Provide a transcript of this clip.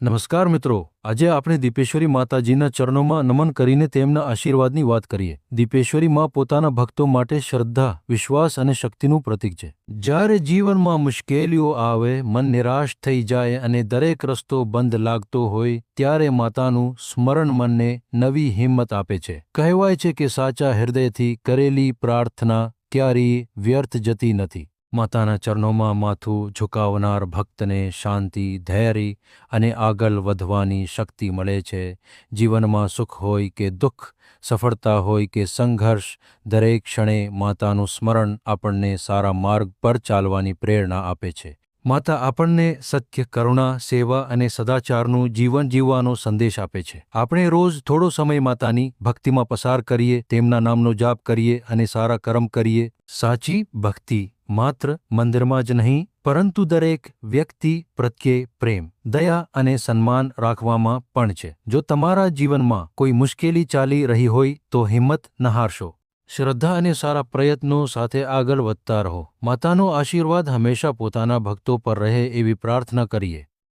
નમસ્કાર મિત્રો, આજે આપણે દીપેશ્વરી માતાજીના ચરણોમાં નમન કરીને તેમના આશીર્વાદની વાત કરીએ. દીપેશ્વરી માં પોતાના ભક્તો માટે શ્રદ્ધા, વિશ્વાસ અને શક્તિનું પ્રતીક છે. જ્યારે જીવનમાં મુશ્કેલીઓ આવે, મન નિરાશ થઈ જાય અને દરેક રસ્તો બંધ લાગતો હોય, ત્યારે માતાનું સ્મરણ મનને નવી હિંમત આપે છે. કહેવાય છે કે સાચા હૃદયથી કરેલી પ્રાર્થના ક્યારેય વ્યર્થ જતી નથી. માતાના ચરણોમાં માથું ઝુકાવનાર ભક્તને શાંતિ, ધૈર્ય અને આગળ વધવાની શક્તિ મળે છે. જીવનમાં સુખ હોય કે દુઃખ, સફળતા હોય કે સંઘર્ષ, દરેક ક્ષણે માતાનું સ્મરણ આપણને સારા માર્ગ પર ચાલવાની પ્રેરણા આપે છે. માતા આપણને સત્ય, કરુણા, સેવા અને સદાચારનું જીવન જીવવાનો સંદેશ આપે છે. આપણે રોજ થોડો સમય માતાની ભક્તિમાં પસાર કરીએ, તેમના નામનો જાપ કરીએ અને સારા કર્મ કરીએ. સાચી ભક્તિ માત્ર મંદિરમાં જ નહીં, પરંતુ દરેક વ્યક્તિ પ્રત્યે પ્રેમ, દયા અને સન્માન રાખવામાં પણ છે. જો તમારા જીવનમાં કોઈ મુશ્કેલી ચાલી રહી હોય તો હિંમત ન હારશો. શ્રદ્ધા અને સારા પ્રયત્નો સાથે આગળ વધતા રહો. માતાનો આશીર્વાદ હંમેશા પોતાના ભક્તો પર રહે એવી પ્રાર્થના કરીએ.